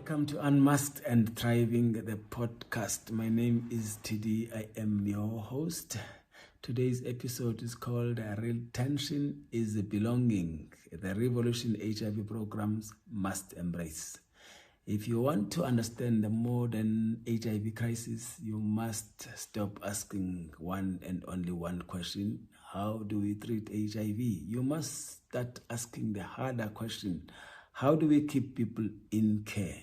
Welcome to Unmasked and Thriving, the podcast. My name is TD. I am your host. Today's episode is called Retention is Belonging, the revolution HIV programs must embrace. If you want to understand the modern HIV crisis, you must stop asking one and only one question: how do we treat HIV? You must start asking the harder question: how do we keep people in care?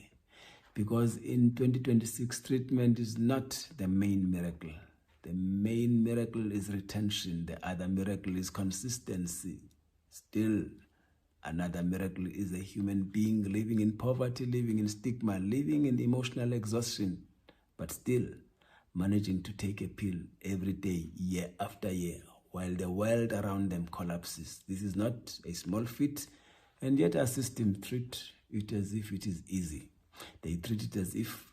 Because in 2026, treatment is not the main miracle. The main miracle is retention. The other miracle is consistency. Still, another miracle is a human being living in poverty, living in stigma, living in emotional exhaustion, but still managing to take a pill every day, year after year, while the world around them collapses. This is not a small feat. And yet our system treat it as if it is easy. They treat it as if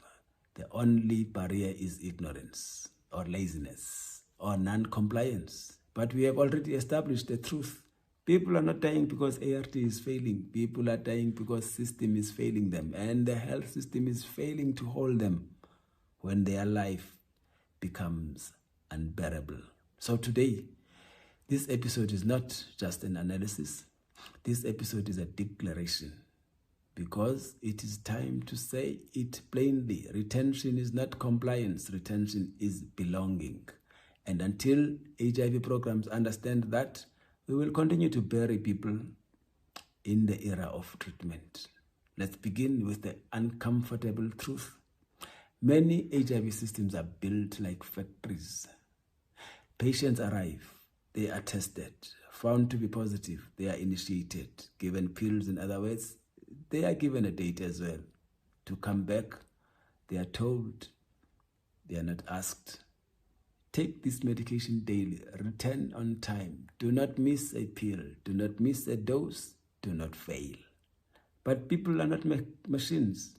the only barrier is ignorance or laziness or non-compliance. But we have already established the truth. People are not dying because ART is failing. People are dying because system is failing them. And the health system is failing to hold them when their life becomes unbearable. So today, this episode is not just an analysis. This episode is a declaration, because it is time to say it plainly. Retention is not compliance. Retention is belonging. And until HIV programs understand that, we will continue to bury people in the era of treatment. Let's begin with the uncomfortable truth. Many HIV systems are built like factories. Patients arrive, they are tested, found to be positive, they are initiated, given pills. In other words, they are given a date as well. To come back, they are told, they are not asked. Take this medication daily, return on time, do not miss a pill, do not miss a dose, do not fail. But people are not machines.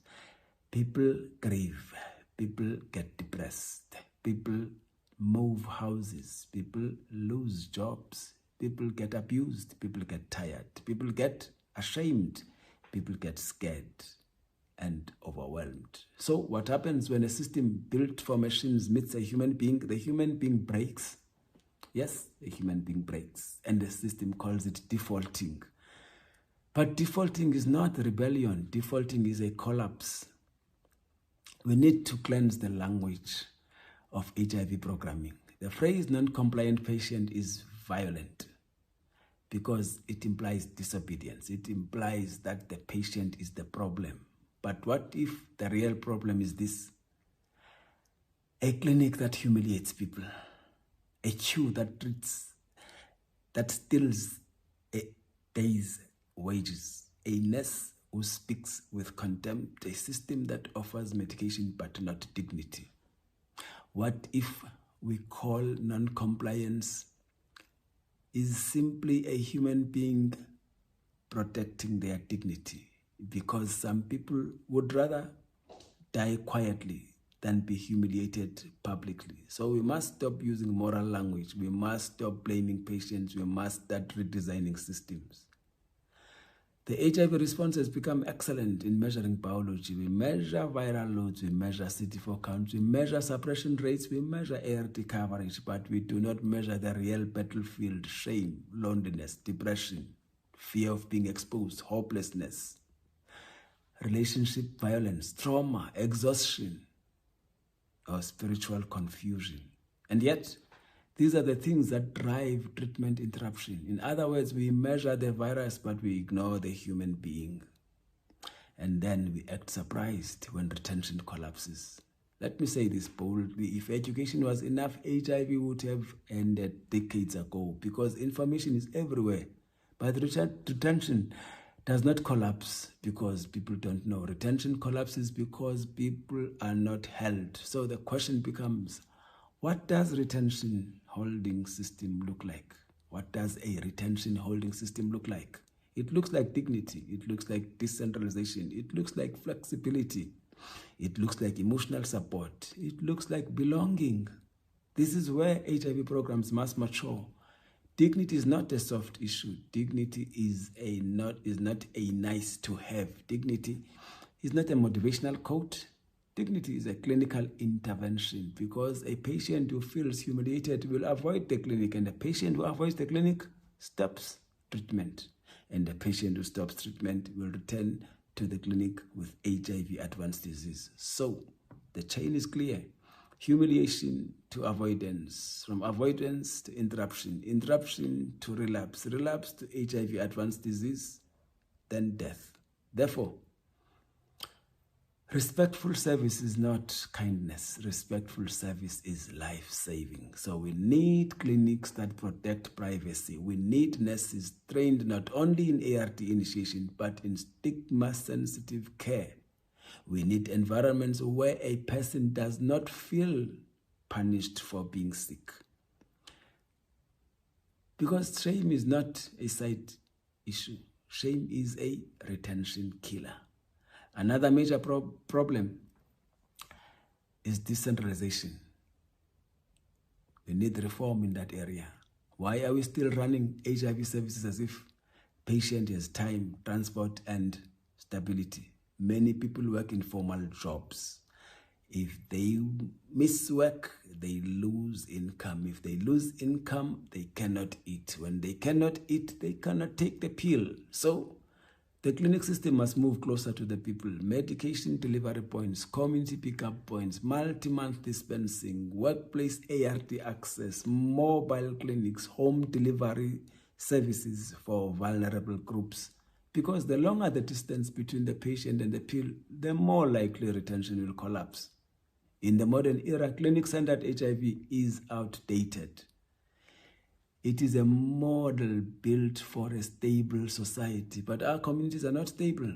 People grieve, people get depressed, people move houses, people lose jobs, people get abused, people get tired, people get ashamed, people get scared and overwhelmed. So what happens when a system built for machines meets a human being? The human being breaks. Yes, the human being breaks. And the system calls it defaulting. But defaulting is not rebellion. Defaulting is a collapse. We need to cleanse the language of HIV programming. The phrase non-compliant patient is violent because it implies disobedience. It implies that the patient is the problem. But what if the real problem is this? A clinic that humiliates people, a queue that treats, that steals a day's wages, a nurse who speaks with contempt, a system that offers medication but not dignity. What if we call non-compliance is simply a human being protecting their dignity? Because some people would rather die quietly than be humiliated publicly. So we must stop using moral language. We must stop blaming patients. We must start redesigning systems. The HIV response has become excellent in measuring biology. We measure viral loads, we measure CD4 counts, we measure suppression rates, we measure ART coverage, but we do not measure the real battlefield: shame, loneliness, depression, fear of being exposed, hopelessness, relationship violence, trauma, exhaustion, or spiritual confusion. And yet, these are the things that drive treatment interruption. In other words, we measure the virus, but we ignore the human being. And then we act surprised when retention collapses. Let me say this boldly: if education was enough, HIV would have ended decades ago, because information is everywhere. But retention does not collapse because people don't know. Retention collapses because people are not held. So the question becomes, what does retention holding system look like? What does a retention holding system look like? It looks like dignity. It looks like decentralization. It looks like flexibility. It looks like emotional support. It looks like belonging. This is where HIV programs must mature. Dignity is not a soft issue. Dignity is not a nice to have. Dignity is not a motivational quote. Dignity is a clinical intervention, because a patient who feels humiliated will avoid the clinic, and a patient who avoids the clinic stops treatment, and the patient who stops treatment will return to the clinic with HIV advanced disease. So the chain is clear. Humiliation to avoidance, from avoidance to interruption, interruption to relapse, relapse to HIV advanced disease, then death. Therefore, respectful service is not kindness. Respectful service is life-saving. So we need clinics that protect privacy. We need nurses trained not only in ART initiation, but in stigma-sensitive care. We need environments where a person does not feel punished for being sick. Because shame is not a side issue. Shame is a retention killer. Another major problem is decentralization. We need reform in that area. Why are we still running HIV services as if patient has time, transport, and stability? Many people work in formal jobs. If they miss work, they lose income. If they lose income, they cannot eat. When they cannot eat, they cannot take the pill. So the clinic system must move closer to the people. Medication delivery points, community pickup points, multi-month dispensing, workplace ART access, mobile clinics, home delivery services for vulnerable groups. Because the longer the distance between the patient and the pill, the more likely retention will collapse. In the modern era, clinic-centered HIV is outdated. It is a model built for a stable society, but our communities are not stable.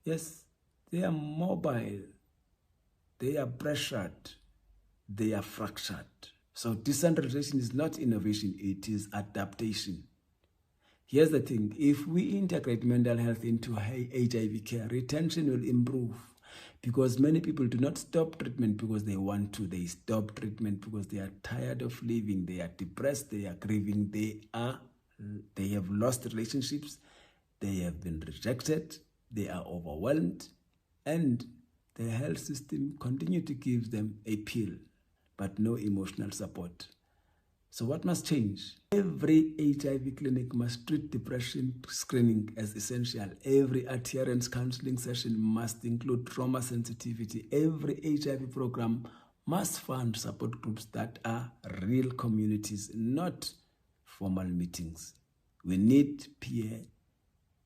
Yes, they are mobile, they are pressured, they are fractured. So decentralization is not innovation, it is adaptation. Here's the thing, if we integrate mental health into HIV care, retention will improve, because many people do not stop treatment because they want to. They stop treatment because they are tired of living, they are depressed, they are grieving, they have lost relationships, they have been rejected, they are overwhelmed, and the health system continue to give them a pill, but no emotional support. So what must change? Every HIV clinic must treat depression screening as essential. Every adherence counseling session must include trauma sensitivity. Every HIV program must fund support groups that are real communities, not formal meetings. We need peer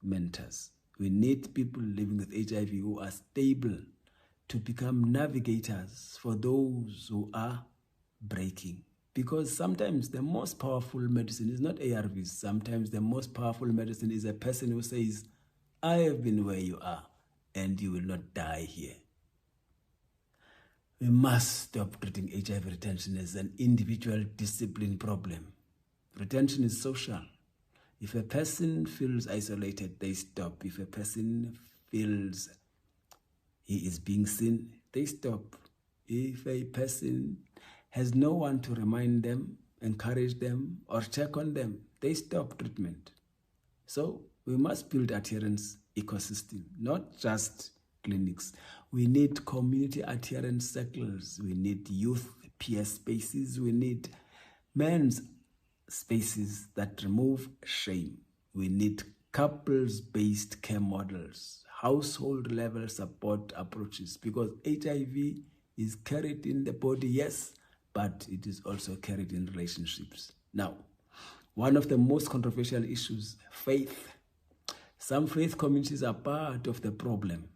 mentors. We need people living with HIV who are stable to become navigators for those who are breaking. Because sometimes the most powerful medicine is not ARVs. Sometimes the most powerful medicine is a person who says, I have been where you are, and you will not die here. We must stop treating HIV retention as an individual discipline problem. Retention is social. If a person feels isolated, they stop. If a person feels he is being seen, they stop. If a person has no one to remind them, encourage them, or check on them, they stop treatment. So we must build adherence ecosystem, not just clinics. We need community adherence circles. We need youth peer spaces. We need men's spaces that remove shame. We need couples-based care models, household-level support approaches, because HIV is carried in the body, yes, but it is also carried in relationships. Now, one of the most controversial issues, faith. Some faith communities are part of the problem,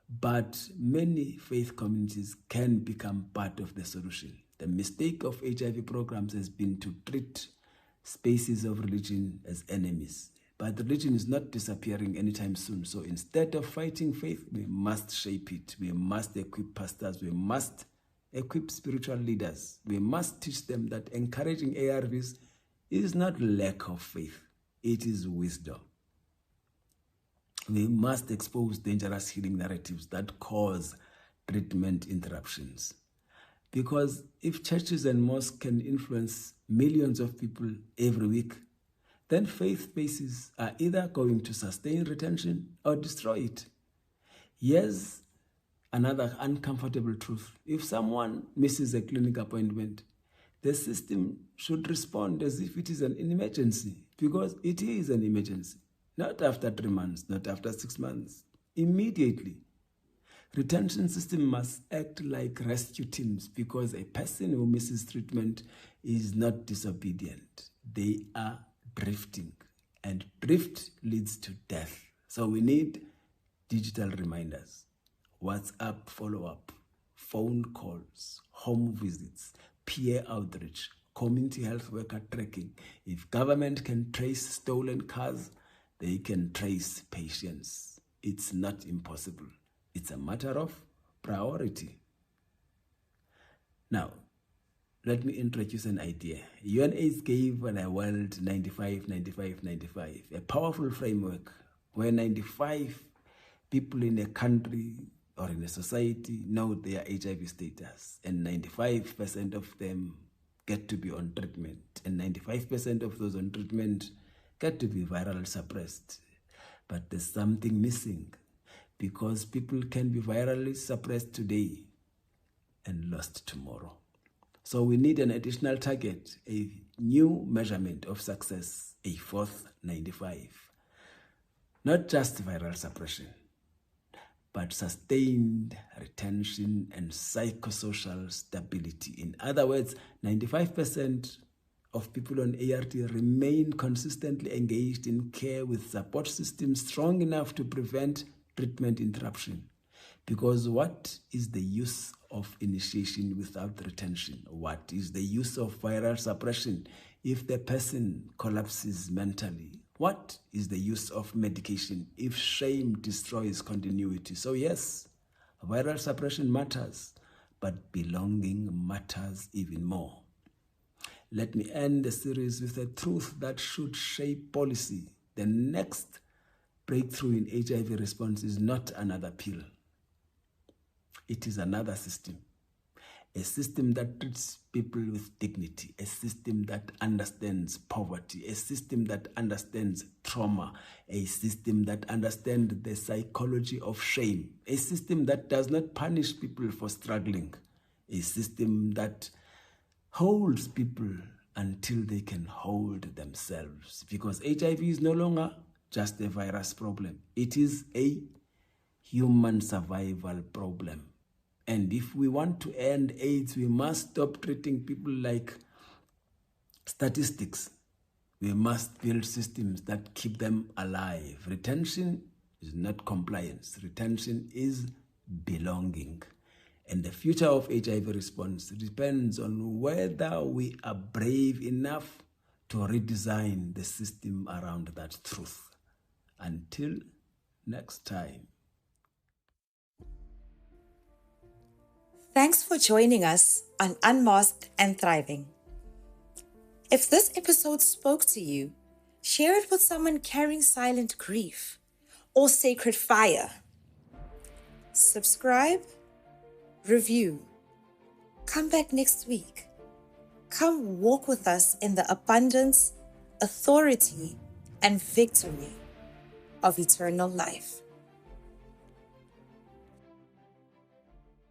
but many faith communities can become part of the solution. The mistake of HIV programs has been to treat spaces of religion as enemies. But religion is not disappearing anytime soon. So instead of fighting faith, we must shape it. We must equip pastors. We must equip spiritual leaders. We must teach them that encouraging ARVs is not lack of faith. It is wisdom. We must expose dangerous healing narratives that cause treatment interruptions. Because if churches and mosques can influence millions of people every week, then faith spaces are either going to sustain retention or destroy it. Here's another uncomfortable truth. If someone misses a clinic appointment, the system should respond as if it is an emergency, because it is an emergency. Not after 3 months, not after 6 months, immediately. Retention system must act like rescue teams, because a person who misses treatment is not disobedient. They are drifting, and drift leads to death. So we need digital reminders, WhatsApp follow-up, phone calls, home visits, peer outreach, community health worker tracking. If government can trace stolen cars, they can trace patients. It's not impossible. It's a matter of priority. Now, let me introduce an idea. UNAIDS gave the world 95-95-95, a powerful framework where 95 people in a country or in a society know their HIV status, and 95% of them get to be on treatment, and 95% of those on treatment get to be viral suppressed. But there's something missing, because people can be virally suppressed today and lost tomorrow. So we need an additional target, a new measurement of success, a fourth 95. Not just viral suppression, but sustained retention and psychosocial stability. In other words, 95% of people on ART remain consistently engaged in care with support systems strong enough to prevent treatment interruption. Because what is the use of initiation without retention? What is the use of viral suppression if the person collapses mentally? What is the use of medication if shame destroys continuity? So yes, viral suppression matters, but belonging matters even more. Let me end the series with a truth that should shape policy. The next breakthrough in HIV response is not another pill. It is another system. A system that treats people with dignity, a system that understands poverty, a system that understands trauma, a system that understands the psychology of shame, a system that does not punish people for struggling, a system that holds people until they can hold themselves. Because HIV is no longer just a virus problem. It is a human survival problem. And if we want to end AIDS, we must stop treating people like statistics. We must build systems that keep them alive. Retention is not compliance. Retention is belonging. And the future of HIV response depends on whether we are brave enough to redesign the system around that truth. Until next time. Thanks for joining us on Unmasked and Thriving. If this episode spoke to you, share it with someone carrying silent grief or sacred fire. Subscribe, review. Come back next week. Come walk with us in the abundance, authority, and victory of eternal life.